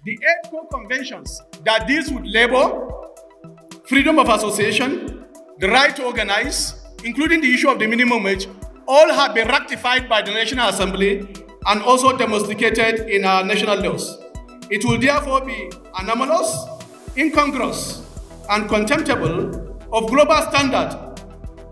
the 8 core conventions that deals with labor, freedom of association, the right to organize, including the issue of the minimum wage, all have been ratified by the National Assembly and also domesticated in our national laws. It will therefore be anomalous, incongruous, and contemptible of global standard,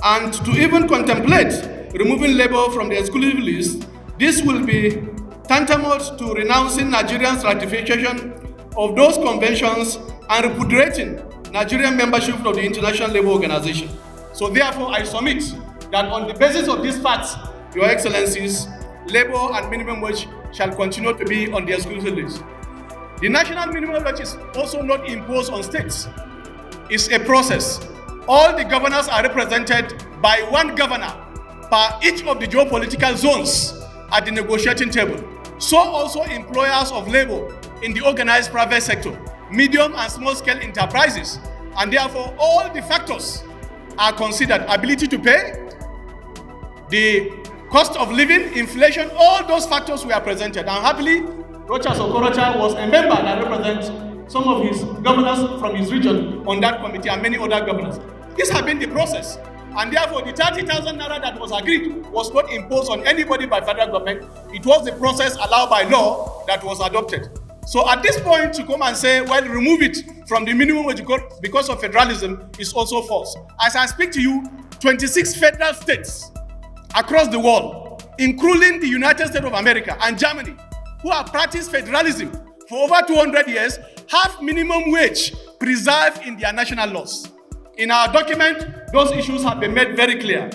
and to even contemplate removing labor from the exclusive list. This will be tantamount to renouncing Nigeria's ratification of those conventions and repudiating Nigerian membership of the International Labour Organization. So therefore, I submit that on the basis of these facts, Your Excellencies, labor and minimum wage shall continue to be on the exclusive list. The national minimum wage is also not imposed on states. It's a process. All the governors are represented by one governor per each of the geopolitical zones at the negotiating table. So also employers of labor in the organized private sector, medium and small scale enterprises, and therefore all the factors are considered: ability to pay, the cost of living, inflation, all those factors were presented. And happily, Rochas Okorocha was a member that represents some of his governors from his region on that committee and many other governors. This has been the process. And therefore, the 30,000 naira that was agreed was not imposed on anybody by federal government. It was the process allowed by law that was adopted. So at this point, to come and say, well, remove it from the minimum wage because of federalism is also false. As I speak to you, 26 federal states across the world, including the United States of America and Germany, who have practiced federalism for over 200 years, have minimum wage preserved in their national laws. In our document, those issues have been made very clear.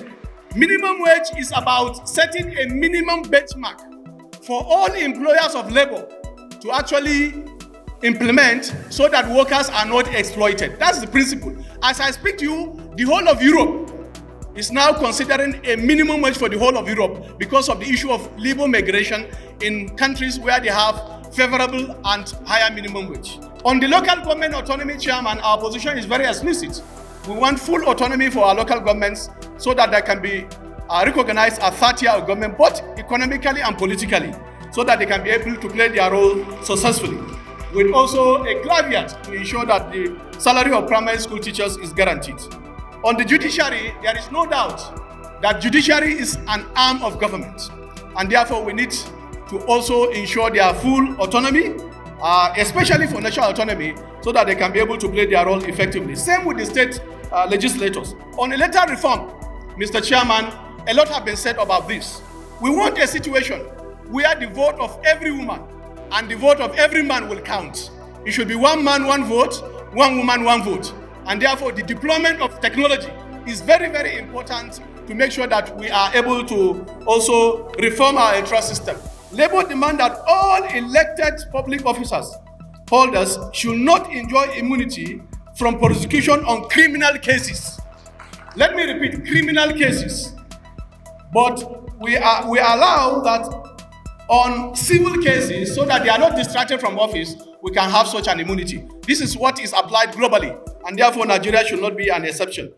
Minimum wage is about setting a minimum benchmark for all employers of labor to actually implement so that workers are not exploited. That's the principle. As I speak to you, the whole of Europe is now considering a minimum wage for the whole of Europe because of the issue of labor migration in countries where they have favorable and higher minimum wage. On the local government autonomy, Chairman, our position is very explicit. We want full autonomy for our local governments so that they can be recognized as third-tier of government, both economically and politically, so that they can be able to play their role successfully. With also a caveat to ensure that the salary of primary school teachers is guaranteed. On the judiciary, there is no doubt that judiciary is an arm of government, and therefore we need to also ensure their full autonomy, especially for national autonomy, so that they can be able to play their role effectively. Same with the state legislators. On electoral reform, Mr. Chairman, a lot has been said about this. We want a situation where the vote of every woman and the vote of every man will count. It should be one man, one vote, one woman, one vote. And therefore, the deployment of technology is very, very important to make sure that we are able to also reform our electoral system. Labour demand that all elected public officers, holders, should not enjoy immunity from prosecution on criminal cases. Let me repeat, criminal cases. But we allow that on civil cases, so that they are not distracted from office, we can have such an immunity. This is what is applied globally, and therefore Nigeria should not be an exception.